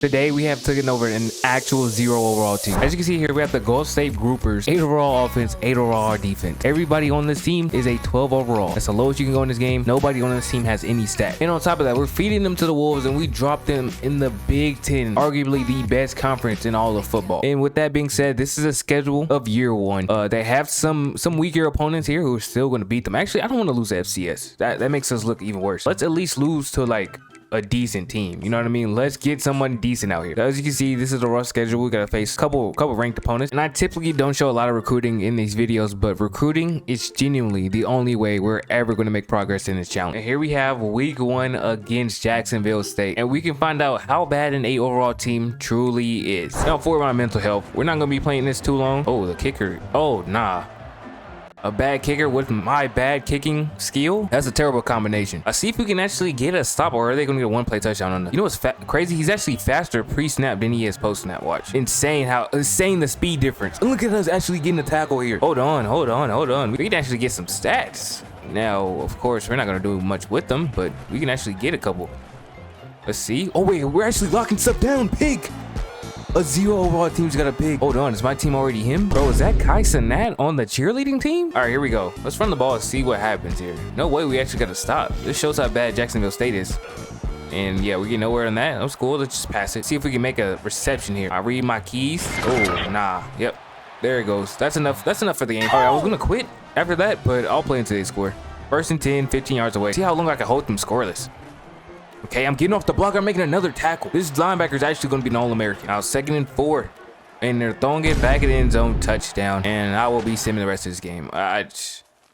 Today we have taken over an actual 0 overall team. As you can see here, we have the Gulf State Gophers, 8 overall offense, 8 overall defense. Everybody on this team is a 12 overall. That's the lowest you can go in this game. Nobody on this team has any stat. And on top of that, we're feeding them to the Wolves and we dropped them in the Big Ten, arguably the best conference in all of football. And with that being said, this is a schedule of year one. They have some weaker opponents here who are still going to beat them. Actually, I don't want to lose to FCS. That makes us look even worse. Let's at least lose to like a decent team, you know what I mean? Let's get someone decent out here. As you can see, this is a rough schedule. We gotta face a couple ranked opponents, and I typically don't show a lot of recruiting in these videos, but recruiting is genuinely the only way we're ever going to make progress in this challenge. And here we have week 1 against Jacksonville State, and we can find out how bad an 8 overall team truly is. Now, for my mental health, we're not gonna be playing this too long. Oh, the kicker. Oh, nah. A bad kicker with my bad kicking skill? That's a terrible combination. I see if we can actually get a stop, or are they going to get a one-play touchdown on the... You know what's crazy? He's actually faster pre-snap than he is post-snap. Watch. Insane the speed difference. And look at us actually getting a tackle here. Hold on. We can actually get some stats. Now, of course, we're not going to do much with them, but we can actually get a couple. Let's see. Oh, wait, we're actually locking stuff down. Pig. A 0 overall team's got a pig. Hold on, is my team already him? Bro, is that Kai Sanat on the cheerleading team? All right, here we go. Let's run the ball and see what happens here. No way we actually got to stop. This shows how bad Jacksonville State is. And yeah, we get nowhere on that. That's cool. Let's just pass it. See if we can make a reception here. I read my keys. Oh, nah. Yep. There it goes. That's enough. That's enough for the game. All right, I was going to quit after that, but I'll play until they score. First and 10, 15 yards away. See how long I can hold them scoreless. Okay, I'm getting off the block. I'm making another tackle. This linebacker is actually going to be an All-American. Now, 2nd and 4. And they're throwing it back in the end zone, touchdown. And I will be simming the rest of this game.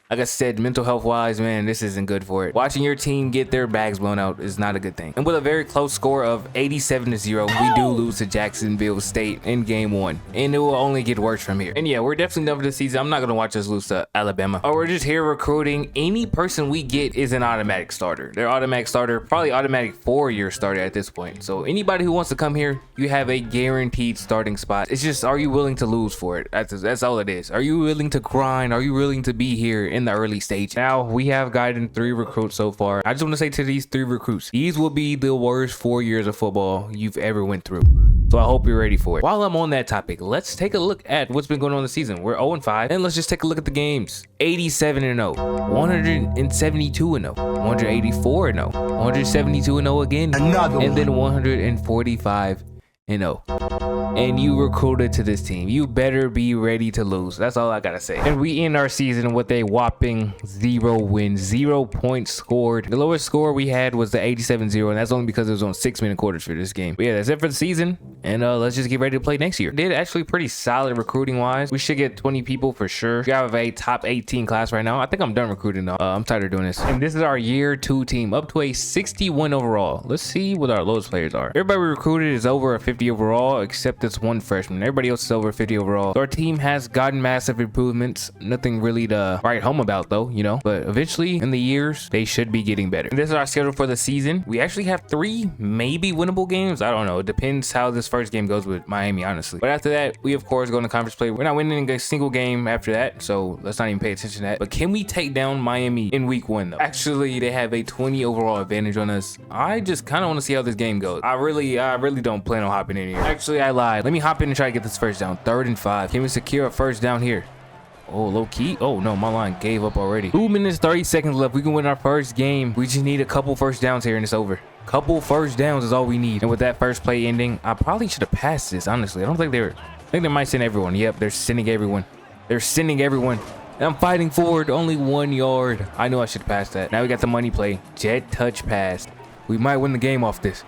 Like I said, mental health wise, man, this isn't good for it. Watching your team get their bags blown out is not a good thing. And with a very close score of 87-0, we do lose to Jacksonville State in game 1. And it will only get worse from here. And yeah, we're definitely done for this season. I'm not going to watch us lose to Alabama. Or we're just here recruiting. Any person we get is an automatic starter. They're automatic starter, probably automatic 4-year starter at this point. So anybody who wants to come here, you have a guaranteed starting spot. It's just, are you willing to lose for it? That's all it is. Are you willing to grind? Are you willing to be here in the early stage? Now we have gotten 3 recruits so far. I just want to say to these 3 recruits, these will be the worst 4 years of football you've ever went through. So I hope you're ready for it. While I'm on that topic, let's take a look at what's been going on this season. We're 0-5, and let's just take a look at the games. 87-0, 172-0, 184-0, 172-0 again, and then 145-0. And you recruited to this team. You better be ready to lose. That's all I gotta say. And we end our season with a whopping 0 wins, 0 points scored. The lowest score we had was the 87-0, and that's only because it was on 6-minute quarters for this game. But yeah, that's it for the season. And let's just get ready to play next year. Did actually pretty solid recruiting wise. We should get 20 people for sure. We have a top 18 class right now. I think I'm done recruiting though. I'm tired of doing this. And this is our year 2 team, up to a 61 overall. Let's see what our lowest players are. Everybody we recruited is over a 50 overall, except this one freshman. Everybody else is over 50 overall. So our team has gotten massive improvements. Nothing really to write home about though, you know, but eventually in the years they should be getting better. And this is our schedule for the season. We actually have 3 maybe winnable games. I don't know. It depends how this first game goes with Miami, honestly. But after that, we of course go into conference play. We're not winning a single game after that, so let's not even pay attention to that. But can we take down Miami in week 1 though? Actually, they have a 20 overall advantage on us. I just kind of want to see how this game goes. I really don't plan on hopping in here. Actually, I lied. Let me hop in and try to get this first down. 3rd and 5. Can we secure a first down here? Oh, low key. Oh no, my line gave up already. 2 minutes 30 seconds left. We can win our first game. We just need a couple first downs here and it's over. Couple first downs is all we need. And with that first play ending, I probably should have passed this, honestly. I think they might send everyone. Yep, they're sending everyone. They're sending everyone. And I'm fighting forward, only 1 yard. I knew I should have passed that. Now we got the money play. Jet touch pass. We might win the game off this.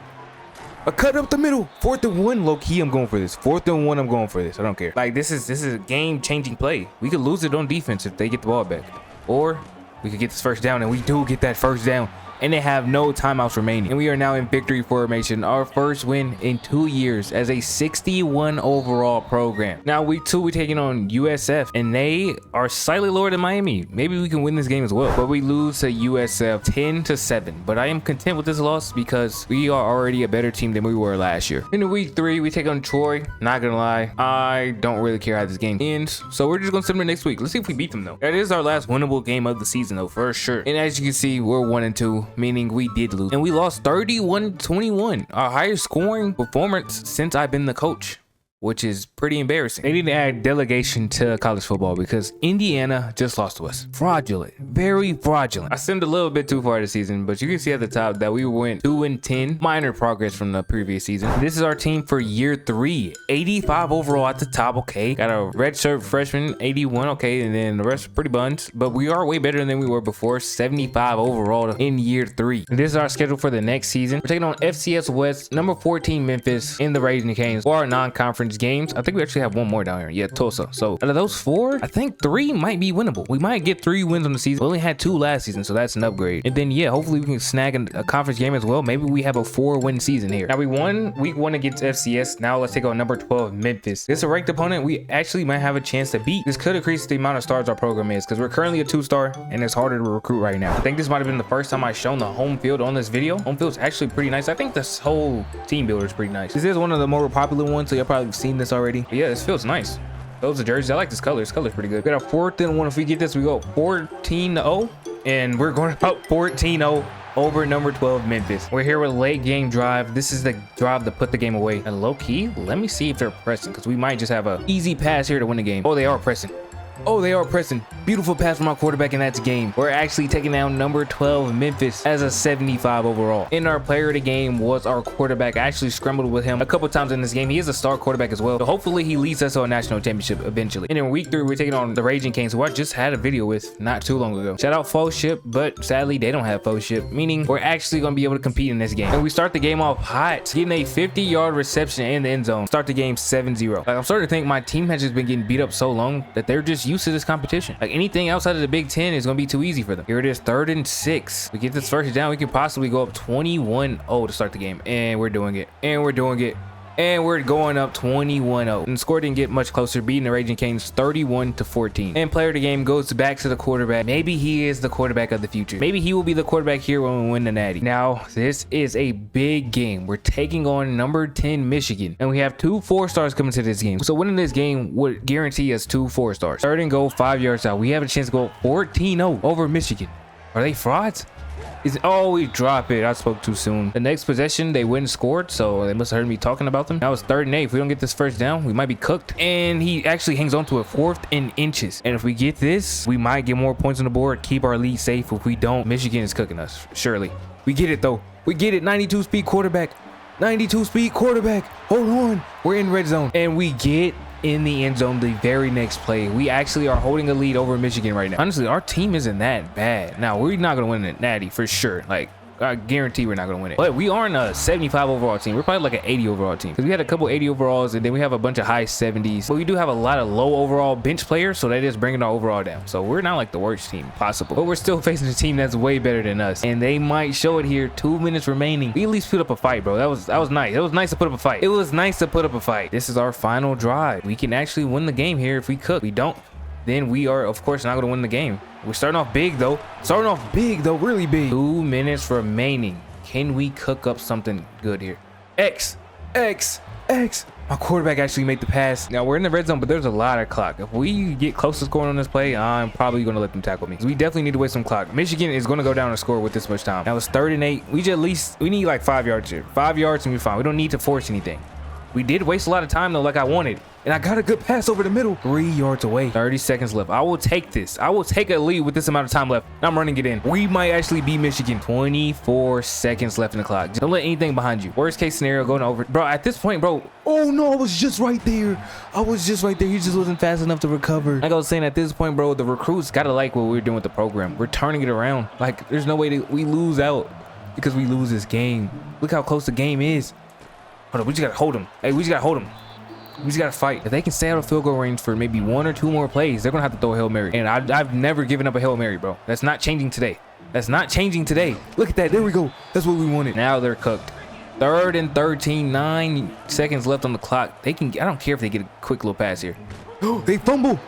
A cut up the middle. 4th and 1. Low key, I'm going for this. 4th and 1. I'm going for this. I don't care. Like this is a game changing play. We could lose it on defense if they get the ball back, or we could get this first down, and we do get that first down. And they have no timeouts remaining. And we are now in victory formation. Our first win in 2 years as a 61 overall program. Now week 2, we're taking on USF, and they are slightly lower than Miami. Maybe we can win this game as well. But we lose to USF 10-7. But I am content with this loss because we are already a better team than we were last year. In week 3, we take on Troy. Not gonna lie, I don't really care how this game ends. So we're just gonna send them next week. Let's see if we beat them though. That is our last winnable game of the season though, for sure. And as you can see, we're 1-2. meaning we did lose. And we lost 31-21, our highest scoring performance since I've been the coach, which is pretty embarrassing. They need to add delegation to college football because Indiana just lost to us. Fraudulent, very fraudulent. I simmed a little bit too far this season, but you can see at the top that we went 2-10, minor progress from the previous season. This is our team for year 3, 85 overall at the top. Okay, got a redshirt freshman, 81. Okay, and then the rest are pretty buns, but we are way better than we were before. 75 overall in year 3. And this is our schedule for the next season. We're taking on FCS West, number 14 Memphis in the Raging Canes for our non-conference games. I think we actually have one more down here. Yeah, Tulsa. So out of those 4, I think 3 might be winnable. We might get 3 wins on the season. We only had 2 last season, so that's an upgrade. And then yeah, hopefully we can snag a conference game as well. Maybe we have a 4-win season here. Now we won week 1 against FCS. Now let's take on number 12 Memphis. This is a ranked opponent we actually might have a chance to beat. This could increase the amount of stars our program is because we're currently a 2-star and it's harder to recruit right now. I think this might have been the first time I've shown the home field on this video. Home field's actually pretty nice. I think this whole team builder is pretty nice. This is one of the more popular ones, so you've probably seen this already. But yeah, this feels nice. Those are jerseys. I like this color. This color's pretty good. We got a 4th and 1. If we get this, we go 14-0, and we're going up 14-0 over number 12 Memphis. We're here with late game drive. This is the drive to put the game away. And low key, let me see if they're pressing because we might just have a easy pass here to win the game. Oh, they are pressing. Oh, they are pressing. Beautiful pass from our quarterback, and that's game. We're actually taking down number 12 Memphis as a 75 overall. And our player of the game was our quarterback. I actually scrambled with him a couple times in this game. He is a star quarterback as well. So hopefully he leads us to a national championship eventually. And in week 3, we're taking on the Raging Canes, who I just had a video with not too long ago. Shout out Fellowship, but sadly they don't have Fellowship, meaning we're actually going to be able to compete in this game. And we start the game off hot, getting a 50-yard reception in the end zone. Start the game 7-0. Like, I'm starting to think my team has just been getting beat up so long that they're just used to this competition. Like anything outside of the Big Ten is going to be too easy for them. Here it is, 3rd and 6. We get this first down. We could possibly go up 21-0 to start the game. And we're doing it. And we're doing it. And we're going up 21-0. And the score didn't get much closer, beating the Raging Canes 31-14. And player of the game goes back to the quarterback. Maybe he is the quarterback of the future. Maybe he will be the quarterback here when we win the Natty. Now, this is a big game. We're taking on number 10 Michigan. And we have 2 4-stars coming to this game. So winning this game would guarantee us 2 4-stars. 3rd and goal, 5 yards out. We have a chance to go 14-0 over Michigan. Are they frauds? Oh, we drop it. I spoke too soon. The next possession, they went and scored, so they must have heard me talking about them. Now it's 3rd and 8. If we don't get this first down, we might be cooked. And he actually hangs on to it, 4th and inches. And if we get this, we might get more points on the board, keep our lead safe. If we don't, Michigan is cooking us, surely. We get it, though. We get it. 92 speed quarterback. 92 speed quarterback. Hold on. We're in red zone. And we get in the end zone the very next play. We actually are holding a lead over Michigan right now. Honestly, our team isn't that bad. Now, we're not going to win the Natty for sure. Like, I guarantee we're not going to win it. But we aren't a 75 overall team. We're probably like an 80 overall team. Because we had a couple 80 overalls, and then we have a bunch of high 70s. But we do have a lot of low overall bench players, so that is bringing our overall down. So we're not like the worst team possible. But we're still facing a team that's way better than us. And they might show it here. 2 minutes remaining. We at least put up a fight, bro. That was nice. It was nice to put up a fight. It was nice to put up a fight. This is our final drive. We can actually win the game here if we cook. We don't, then we are, of course, not going to win the game. We're starting off big, though. Really big. 2 minutes remaining. Can we cook up something good here? X. My quarterback actually made the pass. Now, we're in the red zone, but there's a lot of clock. If we get close to scoring on this play, I'm probably going to let them tackle me. We definitely need to waste some clock. Michigan is going to go down and score with this much time. Now, it's 3rd and 8. We need like 5 yards here. 5 yards and we're fine. We don't need to force anything. We did waste a lot of time, though, like I wanted. And I got a good pass over the middle. 3 yards away. 30 seconds left. I will take this. I will take a lead with this amount of time left. I'm running it in. We might actually beat Michigan. 24 seconds left in the clock. Don't let anything behind you. Worst case scenario, going over. Bro, at this point, bro. Oh, no. I was just right there. He just wasn't fast enough to recover. Like I was saying, at this point, bro, the recruits got to like what we're doing with the program. We're turning it around. Like, there's no way we lose out because we lose this game. Look how close the game is. Hold on, we just gotta hold him. Hey, we just gotta hold him. We just gotta fight. If they can stay out of field goal range for maybe 1 or 2 more plays, they're gonna have to throw a Hail Mary. And I've never given up a Hail Mary, bro. That's not changing today. Look at that. There we go. That's what we wanted. Now they're cooked. 3rd and 13. 9 seconds left on the clock. I don't care if they get a quick little pass here. Oh, they fumble.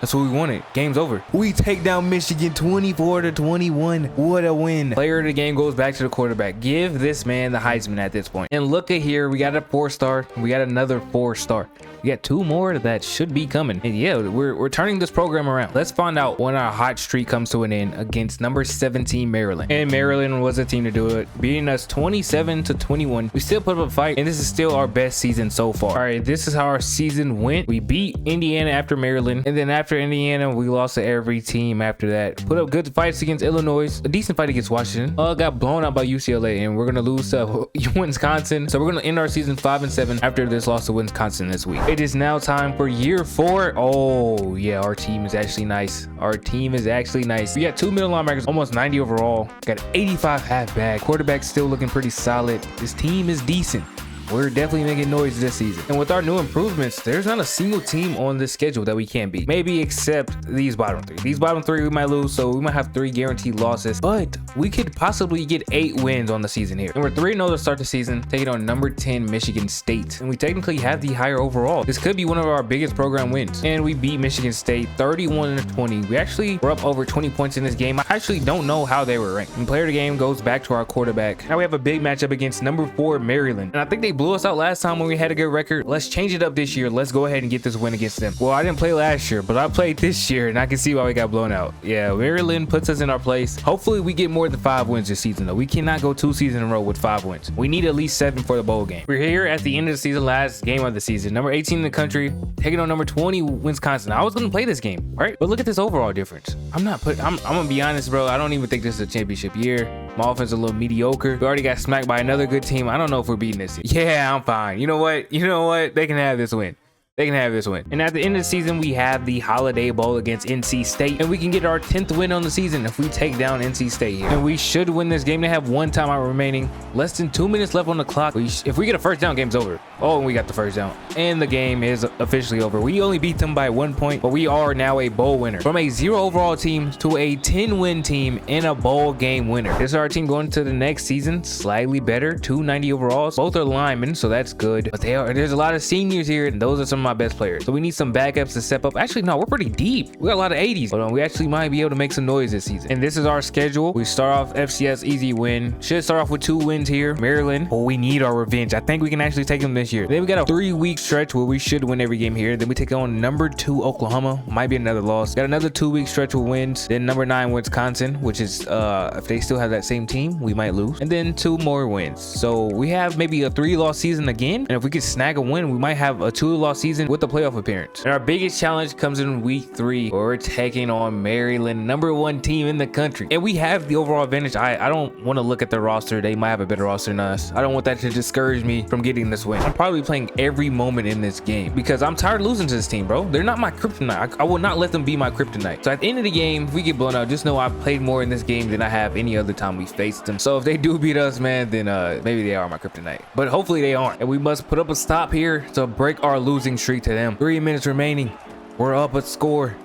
That's what we wanted. Game's over. We take down Michigan 24-21. What a win. Player of the game goes back to the quarterback. Give this man the Heisman at this point. And look at here. We got a 4-star. We got another 4-star. We got 2 more that should be coming. And yeah, we're turning this program around. Let's find out when our hot streak comes to an end against number 17 Maryland. And Maryland was a team to do it, beating us 27-21. We still put up a fight, and this is still our best season so far. All right, this is how our season went. We beat Indiana after Maryland, and then after Indiana, we lost to every team after that. Put up good fights against Illinois, a decent fight against Washington. Got blown out by UCLA, and we're gonna lose to Wisconsin. So we're gonna end our season 5-7 after this loss to Wisconsin this week. It is now time for year 4. Oh yeah, our team is actually nice. Our team is actually nice. We got 2 middle linebackers, almost 90 overall. Got 85 halfback. Quarterback still looking pretty solid. This team is decent. We're definitely making noise this season. And with our new improvements, there's not a single team on this schedule that we can't beat. Maybe except these bottom 3. These bottom 3 we might lose, so we might have 3 guaranteed losses. But we could possibly get 8 wins on the season here. And we're 3-0 to start the season, taking on number 10 Michigan State. And we technically have the higher overall. This could be one of our biggest program wins. And we beat Michigan State 31-20. We actually were up over 20 points in this game. I actually don't know how they were ranked. And player of the game goes back to our quarterback. Now we have a big matchup against number 4 Maryland. And I think they blew us out last time when we had a good record. Let's change it up this year. Let's go ahead and get this win against them. Well, I didn't play last year, but I played this year, and I can see why we got blown out. Yeah, Maryland puts us in our place. Hopefully we get more than 5 wins this season, though. We cannot go 2 seasons in a row with 5 wins. We need at least 7 for the bowl game. We're here at the end of the season, last game of the season. Number 18 in the country, taking on number 20 Wisconsin. I was gonna play this game, right? But look at this overall difference. I'm gonna be honest, bro. I don't even think this is a championship year. My offense is a little mediocre. We already got smacked by another good team. I don't know if we're beating this. Yeah, I'm fine. You know what? They can have this win. They can have this win. And at the end of the season, we have the Holiday Bowl against NC State, and we can get our 10th win on the season if we take down NC State here. And we should win this game. They have 1 timeout remaining, less than 2 minutes left on the clock. If we get a first down, game's over. Oh, and we got the first down, and the game is officially over. We only beat them by 1 point, but we are now a bowl winner. From a 0 overall team to a 10-win team and a bowl game winner. This is our team going to the next season, slightly better, 290 overalls. Both are linemen, so that's good. But there's a lot of seniors here, and those are some of my best players. So we need some backups to step up. Actually, no, we're pretty deep. We got a lot of 80s. Hold on, we actually might be able to make some noise this season. And this is our schedule. We start off FCS, easy win. Should start off with 2 wins here. Maryland, oh, we need our revenge. I think we can actually take them this year. Then we got a 3-week stretch where we should win every game here. Then we take on number 2 Oklahoma. Might be another loss. Got another 2-week stretch with wins. Then number 9 Wisconsin, which is if they still have that same team, we might lose. And then 2 more wins. So we have maybe a 3-loss season again. And if we could snag a win, we might have a 2-loss season with a playoff appearance. And our biggest challenge comes in week 3, where we're taking on Maryland, number 1 team in the country. And we have the overall advantage. I don't want to look at their roster. They might have a better roster than us. I don't want that to discourage me from getting this win. I'm probably playing every moment in this game because I'm tired of losing to this team, bro. They're not my kryptonite. I will not let them be my kryptonite. So at the end of the game, if we get blown out, just know I played more in this game than I have any other time we faced them. So if they do beat us, man, then maybe they are my kryptonite. But hopefully they aren't. And we must put up a stop here to break our losing streak to them. 3 minutes remaining. We're up a score.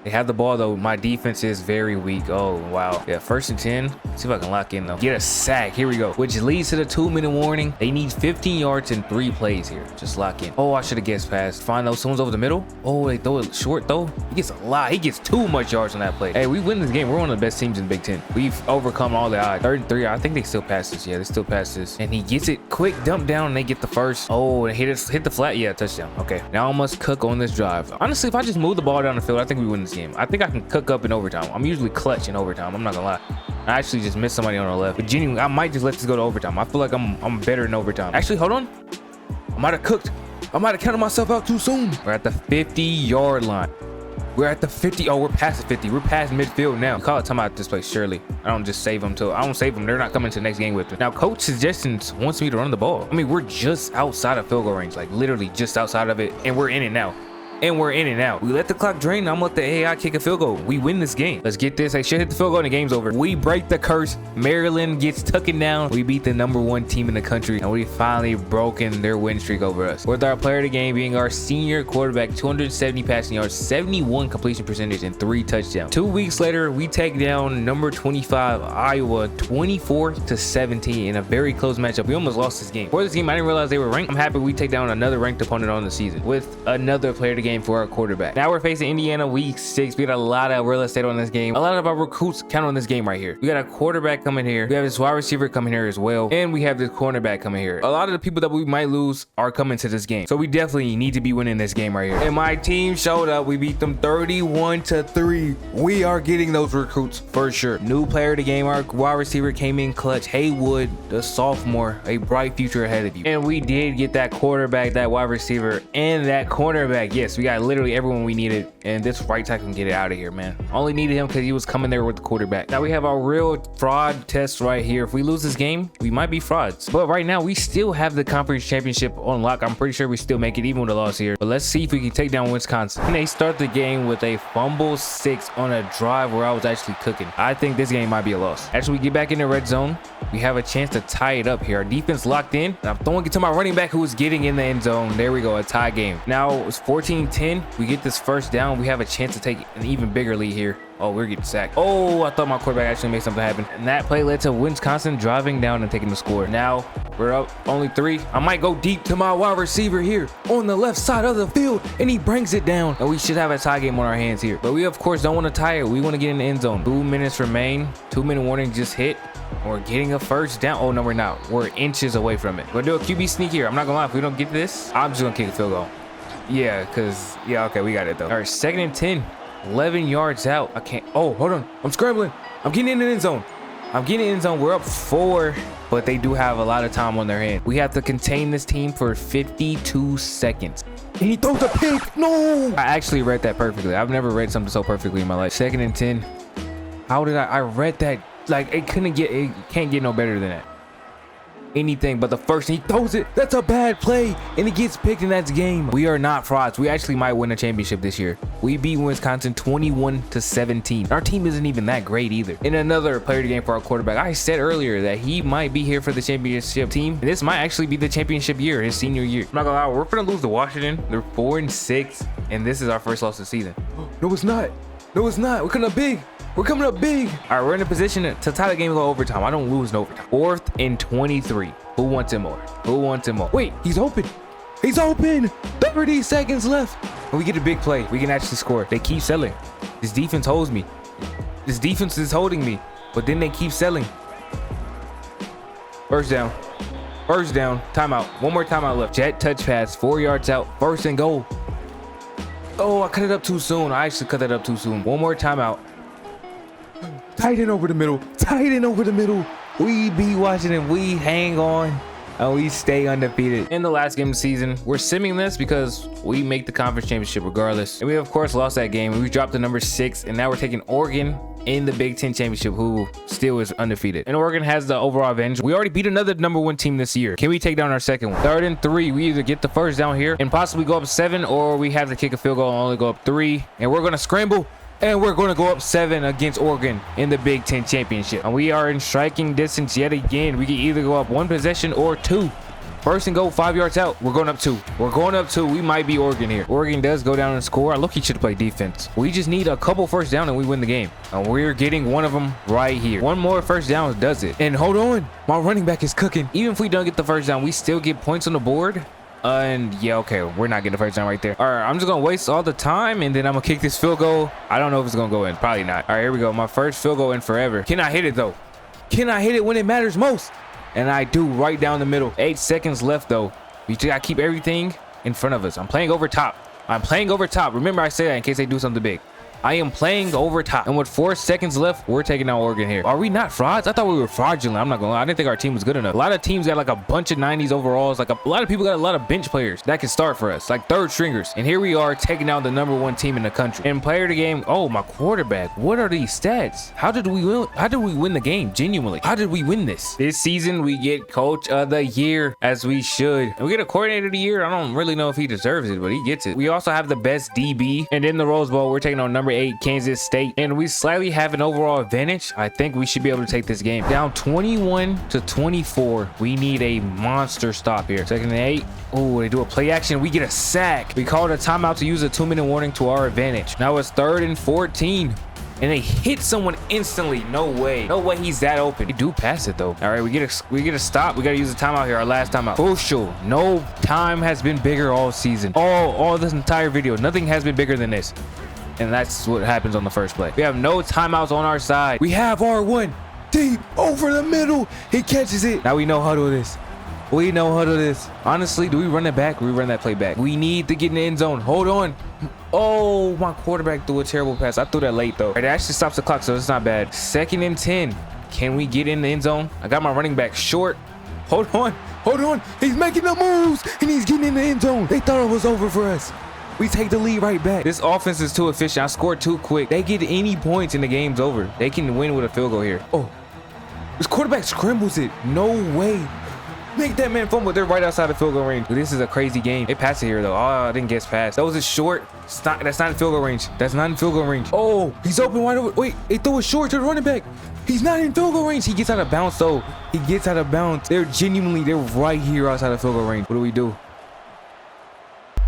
They have the ball though. My defense is very weak. Oh wow. Yeah, 1st and 10. See if I can lock in though. Get a sack. Here we go. Which leads to the 2-minute warning. They need 15 yards in 3 plays here. Just lock in. Oh, I should have guessed past. Fine though. Someone's over the middle. Oh, they throw it short though. He gets a lot. He gets too much yards on that play. Hey, we win this game. We're one of the best teams in Big Ten. We've overcome all the odds. 3rd and 3. I think they still pass this. Yeah, they still pass this. And he gets it quick dump down and they get the first. Oh, and hit the flat. Yeah, touchdown. Okay. Now I must cook on this drive. Honestly, if I just move the ball down the field, I think we win this game. I think I can cook up in overtime. I'm usually clutch in overtime. I'm not gonna lie. I actually just missed somebody on the left. But genuinely, I might just let this go to overtime. I feel like I'm better in overtime. Actually, hold on. I might have cooked. I might have counted myself out too soon. We're at the 50-yard line. We're at the 50. Oh, we're past the 50. We're past midfield now. Call it timeout this place, surely. I don't just save them I don't save them. They're not coming to the next game with it. Now, Coach Suggestions wants me to run the ball. I mean, we're just outside of field goal range, like literally just outside of it, and we're in it now. And we're in and out. We let the clock drain. I'm gonna let the AI kick a field goal. We win this game. Let's get this. They should hit the field goal and the game's over. We break the curse. Maryland gets taken down. We beat the number 1 team in the country, and we finally broken their win streak over us. With our player of the game being our senior quarterback, 270 passing yards, 71 completion percentage, and 3 touchdowns. 2 weeks later, we take down number 25 Iowa 24-17 in a very close matchup. We almost lost this game. For this game, I didn't realize they were ranked. I'm happy we take down another ranked opponent on the season with another player of the game game for our quarterback. Now we're facing Indiana week 6. We got a lot of real estate on this game. A lot of our recruits count on this game right here. We got a quarterback coming here. We have this wide receiver coming here as well. And we have this cornerback coming here. A lot of the people that we might lose are coming to this game. So we definitely need to be winning this game right here. And my team showed up. We beat them 31-3. We are getting those recruits for sure. New player of the game. Our wide receiver came in clutch. Haywood, the sophomore, a bright future ahead of you. And we did get that quarterback, that wide receiver, and that cornerback. Yes, we got literally everyone we needed. And this right tackle can get it out of here, man. Only needed him because he was coming there with the quarterback. Now we have our real fraud test right here. If we lose this game, we might be frauds. But right now, we still have the conference championship on lock. I'm pretty sure we still make it even with a loss here. But let's see if we can take down Wisconsin. And they start the game with a fumble 6 on a drive where I was actually cooking. I think this game might be a loss. Actually, we get back in the red zone. We have a chance to tie it up here. Our defense locked in. And I'm throwing it to my running back who is getting in the end zone. There we go, a tie game. Now it's 14-10. We get this first down. We have a chance to take an even bigger lead here. Oh, we're getting sacked. Oh, I thought my quarterback actually made something happen. And that play led to Wisconsin driving down and taking the score. Now we're up only 3. I might go deep to my wide receiver here on the left side of the field, and he brings it down. And we should have a tie game on our hands here. But we, of course, don't want to tie it. We want to get in the end zone. 2 minutes remain. 2-minute warning just hit. We're getting a first down. Oh, no, we're not. We're inches away from it. We're going to do a QB sneak here. I'm not going to lie. If we don't get this, I'm just going to kick a field goal. Yeah, because, yeah, okay, we got it, though. All right, 2nd and 10. 11 yards out. I can't. Oh, hold on. I'm scrambling. I'm getting in the end zone. I'm getting in the end zone. We're up 4, but they do have a lot of time on their hand. We have to contain this team for 52 seconds. And he throws a pick. No. I actually read that perfectly. I've never read something so perfectly in my life. 2nd and 10. How did I read that? Like, it can't get no better than that. Anything but the first, he throws it. That's a bad play, and he gets picked, and that's game. We are not frauds. We actually might win a championship this year. We beat Wisconsin 21-17. Our team isn't even that great either. In another player of the game for our quarterback, I said earlier that he might be here for the championship team. And this might actually be the championship year, his senior year. I'm not gonna lie, we're gonna lose to Washington. They're 4-6, and this is our first loss of the season. No, it's not. No, it's not. We're coming up big. We're coming up big. All right, we're in a position to tie the game and go overtime. I don't lose in overtime. 4th and 23. Who wants it more? Who wants it more? Wait, he's open. He's open. 30 seconds left. And we get a big play. We can actually score. They keep selling. This defense holds me. This defense is holding me. But then they keep selling. First down. First down. Timeout. One more timeout left. Jet touch pass. 4 yards out. 1st and goal. Oh, I cut it up too soon. I actually cut that up too soon. One more timeout. Tight end over the middle. Tight end over the middle. We beat Washington. We hang on. And we stay undefeated. In the last game of the season, we're simming this because we make the conference championship regardless. And we, of course, lost that game. We dropped to number 6. And now we're taking Oregon in the Big Ten championship, who still is undefeated. And Oregon has the overall advantage. We already beat another number 1 team this year. Can we take down our second one? 3rd and 3. We either get the first down here and possibly go up 7, or we have to kick a field goal and only go up 3. And we're going to scramble. And we're going to go up 7 against Oregon in the Big Ten championship. And we are in striking distance yet again. We can either go up 1 possession or 2. 1st and goal, 5 yards out. We're going up 2. We're going up 2. We might be Oregon here. Oregon does go down and score. I look, he should play defense. We just need a couple first down and we win the game. And we're getting one of them right here. One more first down does it. And hold on, my running back is cooking. Even if we don't get the first down, we still get points on the board. And yeah, okay, we're not getting the first down right there. All right, I'm just gonna waste all the time, and then I'm gonna kick this field goal. I don't know if it's gonna go in. Probably not. All right, here we go. My first field goal in forever. Can I hit it though? Can I hit it when it matters most? And I do, right down the middle. 8 seconds left though. We just gotta keep everything in front of us. I'm playing over top. I'm playing over top. Remember, I said that in case they do something big. I am playing over top. And with 4 seconds left, we're taking out Oregon here. Are we not frauds? I thought we were fraudulent. I'm not gonna lie. I didn't think our team was good enough. A lot of teams got like a bunch of 90s overalls. Like a lot of people got a lot of bench players that can start for us, like 3rd stringers. And here we are taking out the number 1 team in the country. And player of the game, oh, my quarterback. What are these stats? How did we win? How did we win the game? Genuinely, how did we win this? This season, we get coach of the year, as we should. And we get a coordinator of the year. I don't really know if he deserves it, but he gets it. We also have the best DB. And in the Rose Bowl, we're taking on number 8, Kansas State. And we slightly have an overall advantage. I think we should be able to take this game. Down 21-24. We need a monster stop here. 2nd and 8. Oh, they do a play action. We get a sack. We called a timeout to use a 2-minute warning to our advantage. Now it's 3rd and 14. and they hit someone instantly. No way. No way he's that open. They do pass it though. All right, we get a stop. We got to use a timeout here. Our last timeout. Crucial. No time has been bigger all season. All this entire video. Nothing has been bigger than this. And that's what happens on the first play. We have no timeouts on our side. We have R1 deep over the middle. He catches it. Now we know huddle this. We know huddle this. Honestly, do we run it back? Or we run that play back? We need to get in the end zone. Hold on. Oh, my quarterback threw a terrible pass. I threw that late though. It actually stops the clock, so it's not bad. 2nd and 10. Can we get in the end zone? I got my running back short. Hold on. Hold on. He's making the moves and he's getting in the end zone. They thought it was over for us. We take the lead right back. This offense is too efficient. I scored too quick. They get any points and the game's over. They can win with a field goal here. Oh, this quarterback scrambles it. No way. Make that man fumble. They're right outside the field goal range. This is a crazy game. They passed it here though. Oh, I didn't guess past. That was a short. That's not in field goal range. That's not in field goal range. Oh, he's open wide open. Wait, they threw a short to the running back. He's not in field goal range. He gets out of bounds though. He gets out of bounds. They're right here outside the field goal range. What do we do?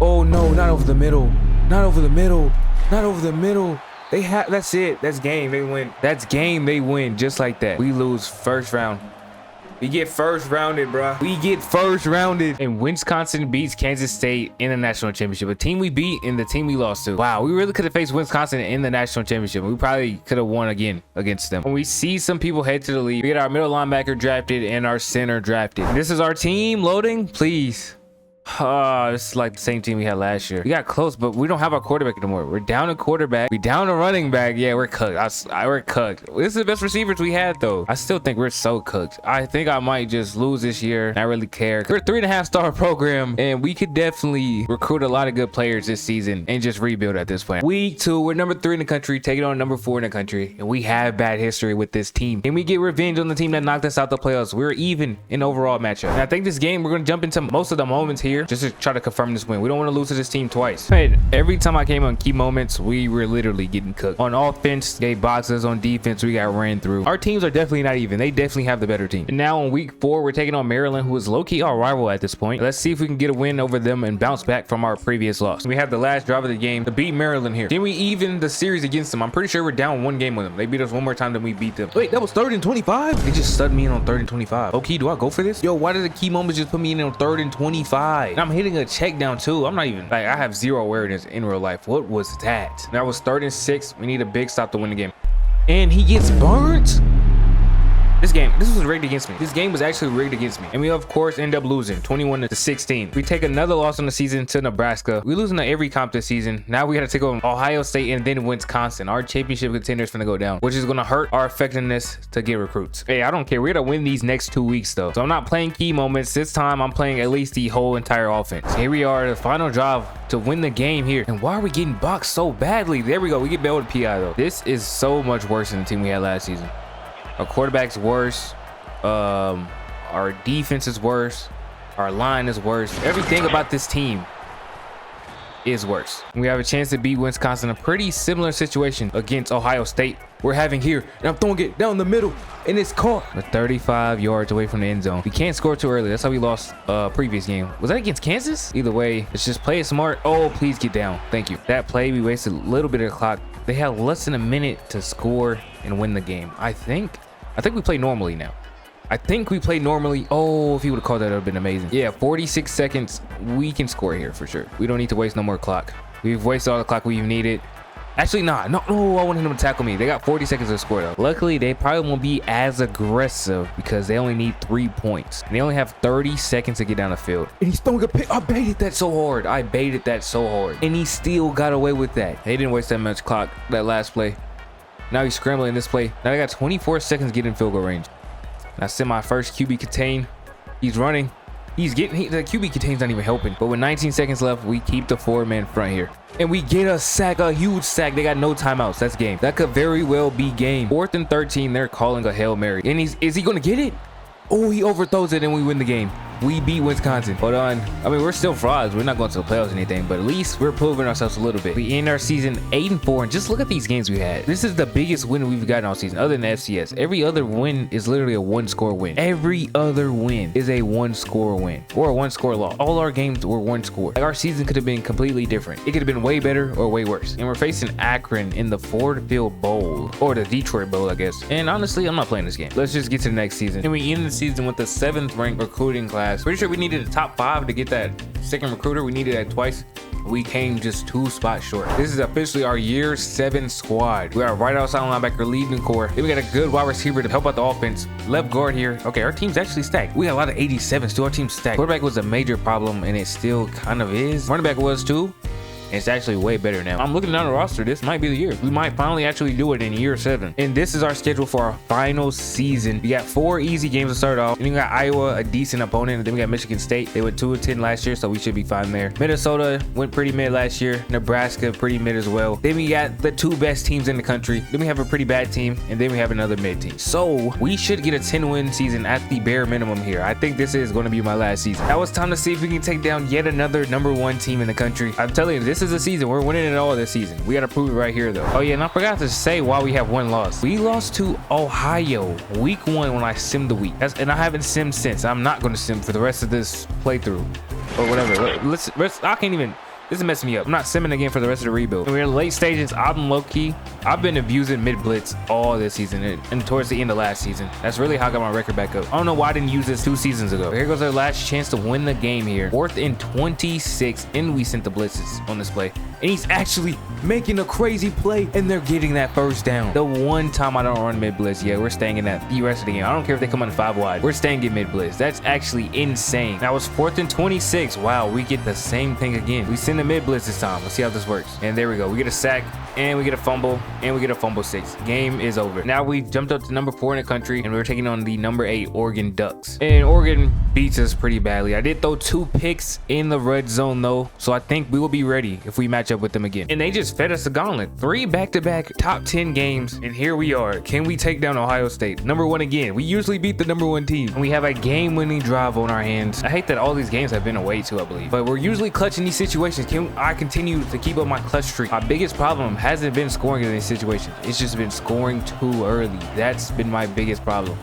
Oh no, not over the middle. Not over the middle. Not over the middle. That's it. That's game. They win. That's game. They win just like that. We lose first round. We get first rounded, bro. We get first rounded. And Wisconsin beats Kansas State in the national championship. A team we beat and the team we lost to. Wow, we really could have faced Wisconsin in the national championship. We probably could have won again against them. When we see some people head to the league, we get our middle linebacker drafted and our center drafted. This is our team loading, please. This is like the same team we had last year. We got close, but we don't have our quarterback anymore. We're down a quarterback. We down a running back. Yeah, we're cooked. We're cooked. This is the best receivers we had, though. I still think we're so cooked. I think I might just lose this year. Not really care. We're a 3.5-star program, and we could definitely recruit a lot of good players this season and just rebuild at this point. Week 2, we're number 3 in the country, taking on number 4 in the country, and we have bad history with this team. And we get revenge on the team that knocked us out the playoffs. We're even in overall matchup. And I think this game, we're going to jump into most of the moments here just to try to confirm this win. We don't want to lose to this team twice. Hey, every time I came on key moments, we were literally getting cooked. On offense, gave boxes. On defense, we got ran through. Our teams are definitely not even. They definitely have the better team. And now on week 4, we're taking on Maryland, who is low-key our rival at this point. Let's see if we can get a win over them and bounce back from our previous loss. We have the last drive of the game to beat Maryland here. Can we even the series against them? I'm pretty sure we're down 1 game with them. They beat us 1 more time than we beat them. Wait, that was 3rd and 25? They just stunned me in on 3rd and 25. Okay, do I go for this? Yo, why did the key moments just put me in on 3rd and 25? And I'm hitting a check down too. I'm not even like, I have 0 awareness in real life. What was that? That was 3rd and 6. We need a big stop to win the game. And he gets burnt. This was rigged against me. This game was actually rigged against me. And we, of course, end up losing 21-16. We take another loss on the season to Nebraska. We losing to every comp this season. Now we got to take on Ohio State and then Wisconsin. Our championship contenders finna go down, which is going to hurt our effectiveness to get recruits. Hey, I don't care. We're going to win these next 2 weeks, though. So I'm not playing key moments. This time, I'm playing at least the whole entire offense. Here we are, the final drive to win the game here. And why are we getting boxed so badly? There we go. We get bailed with PI, though. This is so much worse than the team we had last season. Our quarterback's worse. Our defense is worse. Our line is worse. Everything about this team is worse. We have a chance to beat Wisconsin. A pretty similar situation against Ohio State we're having here. And I'm throwing it down the middle and it's caught. We're 35 yards away from the end zone. We can't score too early. That's how we lost previous game. Was that against Kansas? Either way, let's just play it smart. Oh, please get down. Thank you. That play, we wasted a little bit of the clock. They had less than a minute to score and win the game. I think we play normally now. I think we played normally. Oh, if he would have called that, it would have been amazing. Yeah, 46 seconds. We can score here for sure. We don't need to waste no more clock. We've wasted all the clock we've needed. Actually, no, I wanted him to tackle me. They got 40 seconds to score, though. Luckily, they probably won't be as aggressive because they only need 3 points. And they only have 30 seconds to get down the field. And he's throwing a pick. I baited that so hard. And he still got away with that. They didn't waste that much clock that last play. Now he's scrambling this play. Now they got 24 seconds to get in field goal range. I sent my first QB contain. He's running. The QB contain's not even helping. But with 19 seconds left, we keep the 4-man front here. And we get a sack, a huge sack. They got no timeouts. That's game. That could very well be game. 4th and 13, they're calling a Hail Mary. And is he going to get it? Oh, he overthrows it and we win the game. We beat Wisconsin. Hold on. I mean, we're still frauds. We're not going to the playoffs or anything, but at least we're proving ourselves a little bit. We end our season 8-4, and just look at these games we had. This is the biggest win we've gotten all season, other than FCS. Every other win is literally a 1-score win. Every other win is a 1-score win or a 1-score loss. All our games were 1 score. Like, our season could have been completely different. It could have been way better or way worse. And we're facing Akron in the Ford Field Bowl, or the Detroit Bowl, I guess. And honestly, I'm not playing this game. Let's just get to the next season. And we end the season with the 7th ranked recruiting class. Pretty sure we needed a top 5 to get that second recruiter. We needed that twice. We came just 2 spots short. This is officially our year 7 squad. We got a right outside linebacker leading core. Then we got a good wide receiver to help out the offense. Left guard here. Okay, our team's actually stacked. We got a lot of 87s too. Our team's stacked. Quarterback was a major problem, and it still kind of is. Running back was too. It's actually way better now. I'm looking down the roster. This might be the year. We might finally actually do it in year 7. And this is our schedule for our final season. We got 4 easy games to start off. And we got Iowa, a decent opponent. And then we got Michigan State. They went 2-10 last year, so we should be fine there. Minnesota went pretty mid last year. Nebraska pretty mid as well. Then we got the 2 best teams in the country. Then we have a pretty bad team. And then we have another mid team. So we should get a 10-win season at the bare minimum here. I think this is going to be my last season. Now it's time to see if we can take down yet another #1 team in the country. I'm telling you, this is a season. We're winning it all this season. We got to prove it right here, though. Oh, yeah, and I forgot to say why we have 1 loss. We lost to Ohio week 1 when I simmed the week. And I haven't simmed since. I'm not going to sim for the rest of this playthrough or whatever. I can't even. This is messing me up. I'm not simming again for the rest of the rebuild. We're in the late stages. I'm low-key. I've been abusing mid-blitz all this season and towards the end of last season. That's really how I got my record back up. I don't know why I didn't use this 2 seasons ago. But here goes our last chance to win the game here. 4th and 26, and we sent the blitzes on this play. And he's actually making a crazy play, and they're getting that first down. The one time I don't run mid-blitz, yeah, we're staying in that the rest of the game. I don't care if they come on 5 wide. We're staying in mid-blitz. That's actually insane. That was 4th and 26. Wow, we get the same thing again. We send the mid-blitz this time. Let's see how this works. And there we go. We get a sack, and we get a fumble, and we get a fumble 6. Game is over. Now we jumped up to #4 in the country, and we're taking on the #8 Oregon Ducks. And Oregon beats us pretty badly. I did throw 2 picks in the red zone, though, so I think we will be ready if we match up with them again. And they just fed us a gauntlet. 3 back-to-back top 10 games, and here we are. Can we take down Ohio State? #1 again. We usually beat the #1 team, and we have a game-winning drive on our hands. I hate that all these games have been away too, I believe, but we're usually clutching these situations. Can I continue to keep up my clutch streak? My biggest problem hasn't been scoring in these situations. It's just been scoring too early. That's been my biggest problem.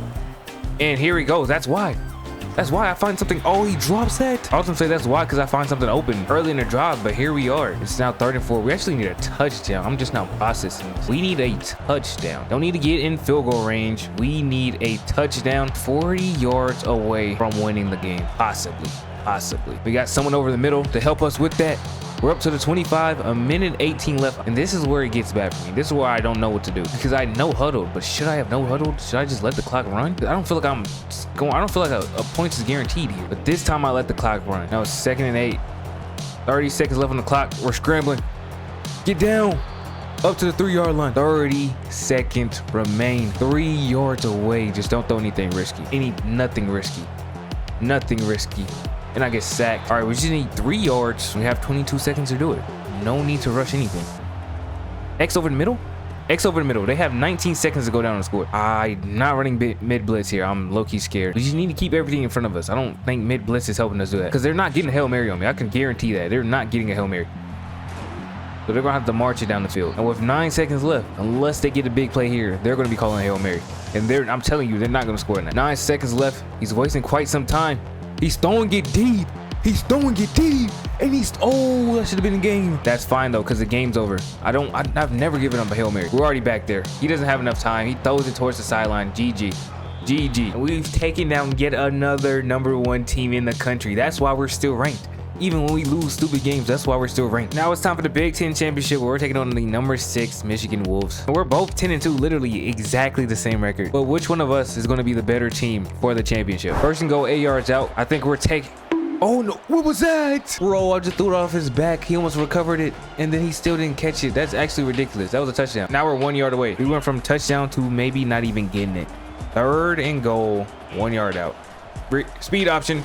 And here he goes. That's why I find something. Oh, he drops that. I was gonna say that's why, because I find something open early in the drive, but here we are. It's now 3rd and 4. We actually need a touchdown. I'm just now processing this. We need a touchdown. Don't need to get in field goal range. We need a touchdown 40 yards away from winning the game. Possibly. We got someone over the middle to help us with that. We're up to the 25, 1:18 left, and this is where it gets bad for me. This is where I don't know what to do, because I no huddled, but should I have no huddled? Should I just let the clock run? I don't feel like I'm going. I don't feel like a point is guaranteed here, but this time I let the clock run. Now it's 2nd and 8, 30 seconds left on the clock. We're scrambling. Get down. Up to the 3-yard line. 30 seconds remain. 3 yards away. Just don't throw anything risky. Nothing risky. And I get sacked. All right, we just need 3 yards. We have 22 seconds to do it. No need to rush anything. X over the middle. They have 19 seconds to go down and score. I'm not running mid blitz here. I'm low-key scared. We just need to keep everything in front of us. I don't think mid blitz is helping us do that, because they're not getting a Hail Mary on me. I can guarantee that. They're not getting a Hail Mary. So they're going to have to march it down the field. And with 9 seconds left, unless they get a big play here, they're going to be calling a Hail Mary. And I'm telling you, they're not going to score in that. 9 seconds left. He's wasting quite some time. He's throwing it deep. And oh, that should have been a game. That's fine though, because the game's over. I've never given up a Hail Mary. We're already back there. He doesn't have enough time. He throws it towards the sideline. GG. And we've taken down yet another #1 team in the country. That's why we're still ranked. Even when we lose stupid games, that's why we're still ranked. Now it's time for the Big Ten Championship, where we're taking on the #6 Michigan Wolves. And we're both 10-2, literally exactly the same record. But which one of us is going to be the better team for the championship? First and goal, 8 yards out. I think we're taking... Oh no, what was that? Bro, I just threw it off his back. He almost recovered it, and then he still didn't catch it. That's actually ridiculous. That was a touchdown. Now we're 1 yard away. We went from touchdown to maybe not even getting it. 3rd and goal, 1 yard out. Speed option.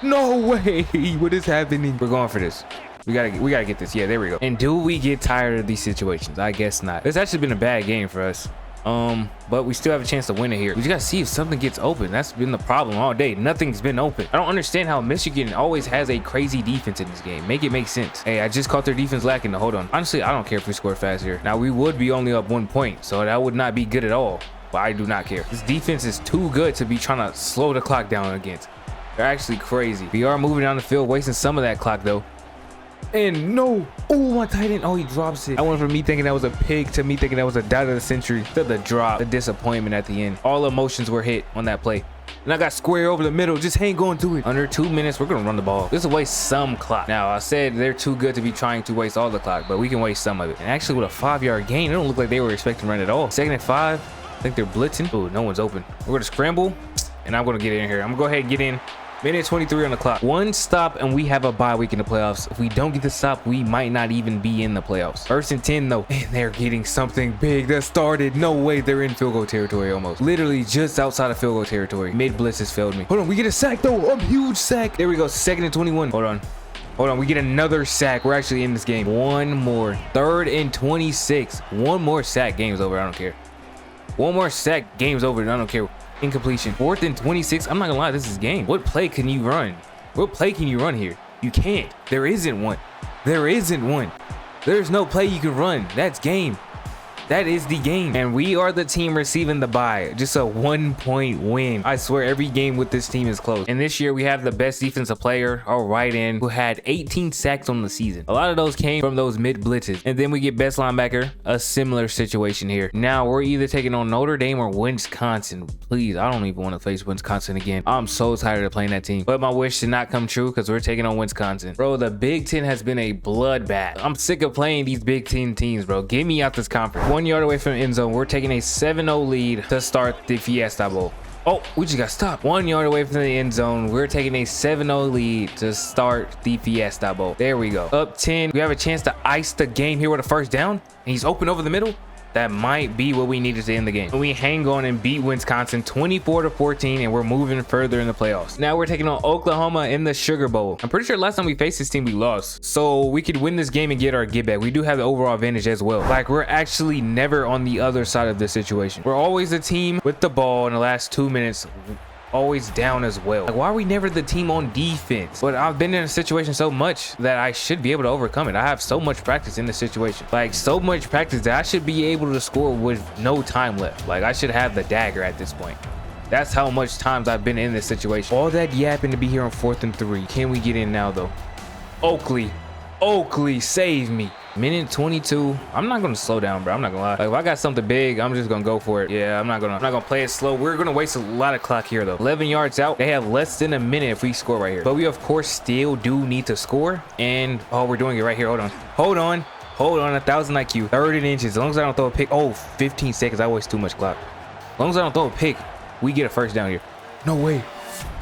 No way. What is happening? We're going for this. We gotta get this. Yeah, there we go. And do we get tired of these situations? I guess not. It's actually been a bad game for us. But we still have a chance to win it here. We just gotta see if something gets open. That's been the problem all day. Nothing's been open. I don't understand how Michigan always has a crazy defense in this game. Make it make sense. Hey, I just caught their defense lacking. Hold on. Honestly, I don't care if we score fast here. Now, we would be only up 1 point, so that would not be good at all. But I do not care. This defense is too good to be trying to slow the clock down against. They're actually crazy. We are moving down the field, wasting some of that clock, though. And no, oh, my tight end, oh, he drops it. I went from me thinking that was a pick to me thinking that was a dot of the century to the drop, the disappointment at the end. All emotions were hit on that play. And I got square over the middle, just hang on to it. Under 2 minutes, we're gonna run the ball. This will waste some clock. Now, I said they're too good to be trying to waste all the clock, but we can waste some of it. And actually, with a 5-yard gain, it don't look like they were expecting to run at all. 2nd and 5, I think they're blitzing. Oh, no one's open. We're gonna scramble, and I'm gonna get in here. I'm gonna go ahead and get in. Minute 23 on the clock. 1 stop and we have a bye week in the playoffs. If we don't get the stop, we might not even be in the playoffs. 1st and 10 though. And they're getting something big that started. No way, they're in field goal territory almost. Literally just outside of field goal territory. Mid blitz has failed me. Hold on, we get a sack though. A huge sack. There we go. 2nd and 21. Hold on, we get another sack. We're actually in this game. One more. 3rd and 26. One more sack, game's over. I don't care. One more sack, game's over. I don't care. Incompletion. 4th and 26. I'm not gonna lie, this is game. What play can you run? What play can you run here? You can't. There isn't one. There isn't one. There's no play you can run. That's game. That is the game. And we are the team receiving the bye. Just a 1-point win. I swear every game with this team is close. And this year we have the best defensive player, our right end, who had 18 sacks on the season. A lot of those came from those mid blitzes. And then we get best linebacker, a similar situation here. Now we're either taking on Notre Dame or Wisconsin. Please, I don't even want to face Wisconsin again. I'm so tired of playing that team. But my wish did not come true because we're taking on Wisconsin. Bro, the Big Ten has been a bloodbath. I'm sick of playing these Big Ten teams, bro. Get me out this conference. 1 yard away from the end zone. We're taking a 7-0 lead to start the Fiesta Bowl. Oh, we just got stopped. 1 yard away from the end zone. We're taking a 7-0 lead to start the Fiesta Bowl. There we go. Up 10. We have a chance to ice the game here with a 1st down. And he's open over the middle. That might be what we needed to end the game. We hang on and beat Wisconsin 24-14, and we're moving further in the playoffs. Now we're taking on Oklahoma in the Sugar Bowl. I'm pretty sure last time we faced this team, we lost. So we could win this game and get our get back. We do have the overall advantage as well. Like, we're actually never on the other side of this situation. We're always the team with the ball in the last 2 minutes. Always down as well. Like, why are we never the team on defense? But I've been in a situation so much that I should be able to overcome it. I have so much practice in this situation. Like, so much practice that I should be able to score with no time left. Like, I should have the dagger at this point. That's how much times I've been in this situation. All that yapping to be here on 4th and 3. Can we get in now though? Oakley, save me. Minute 22. I'm not gonna slow down, bro. I'm not gonna lie. Like, if I got something big, I'm just gonna go for it. Yeah, I'm not gonna play it slow. We're gonna waste a lot of clock here though. 11 yards out. They have less than a minute if we score right here. But we of course still do need to score. And oh, we're doing it right here. Hold on. 1,000 IQ. 3rd and inches. As long as I don't throw a pick. Oh, 15 seconds. I waste too much clock. As long as I don't throw a pick, we get a 1st down here. No way.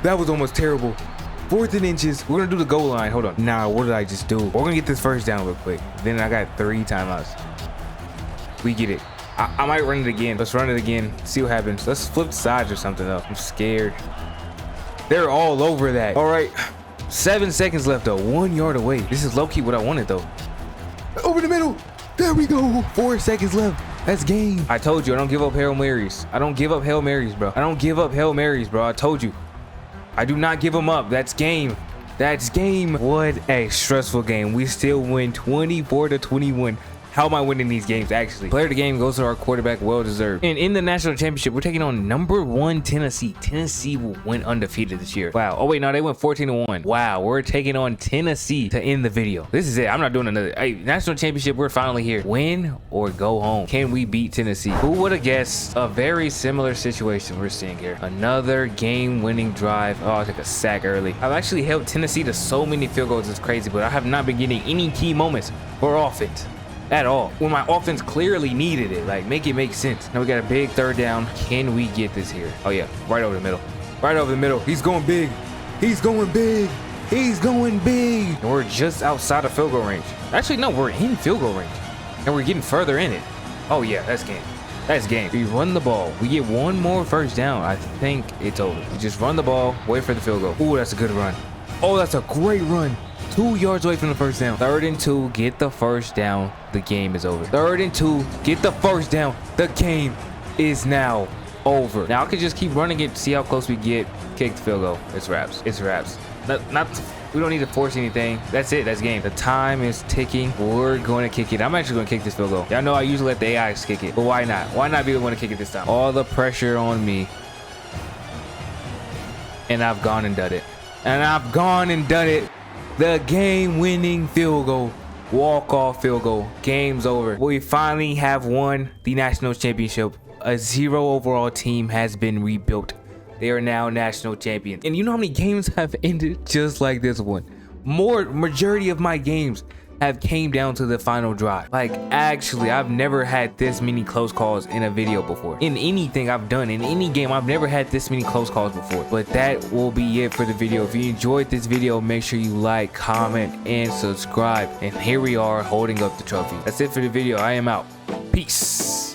That was almost terrible. 4th and inches. We're gonna do the goal line. Hold on. Nah, what did I just do? We're gonna get this 1st down real quick. Then I got 3 timeouts. We get it. I might run it again. Let's run it again. See what happens. Let's flip sides or something though. I'm scared. They're all over that. All right. 7 seconds left though. 1 yard away. This is low-key what I wanted though. Over the middle. There we go. 4 seconds left. That's game. I told you I don't give up Hail Marys. I don't give up Hail Marys, bro. I told you. I do not give them up. That's game. That's game. What a stressful game. We still win 24-21. How am I winning these games, actually? Player of the game goes to our quarterback, well deserved. And in the national championship, we're taking on number 1 Tennessee. Tennessee went undefeated this year. Wow. Oh, wait, no, they went 14-1. Wow, we're taking on Tennessee to end the video. This is it. I'm not doing another. Hey, national championship, we're finally here. Win or go home. Can we beat Tennessee? Who would have guessed a very similar situation we're seeing here? Another game-winning drive. Oh, I took a sack early. I've actually held Tennessee to so many field goals. It's crazy, but I have not been getting any key moments for offense at all when my offense clearly needed it. Like, make it make sense. Now we got a big 3rd down. Can we get this here? Oh yeah, right over the middle. He's going big. And we're just outside of field goal range. Actually, no, we're in field goal range and we're getting further in it. Oh yeah, that's game. We run the ball. We get 1 more 1st down. I think it's over. We just run the ball, wait for the field goal. Ooh, that's a good run. Oh, that's a great run. 2 yards away from the 1st down. 3rd and 2, get the 1st down. The game is over. 3rd and 2, get the 1st down. The game is now over. Now I could just keep running it, see how close we get. Kick the field goal. It's wraps. It's wraps. We don't need to force anything. That's it. That's game. The time is ticking. We're going to kick it. I'm actually going to kick this field goal. Y'all know I usually let the AIs kick it, but why not? Why not be the one to kick it this time? All the pressure on me. And I've gone and done it. And I've gone and done it. The game-winning field goal. Walk-off field goal. Game's over. We finally have won the national championship. A 0 overall team has been rebuilt. They are now national champions. And you know how many games have ended just like this one? Majority of my games have came down to the final drive. Like, actually, I've never had this many close calls in a video before. In anything I've done, in any game, I've never had this many close calls before. But that will be it for the video. If you enjoyed this video, make sure you like, comment, and subscribe. And here we are holding up the trophy. That's it for the video. I am out. Peace.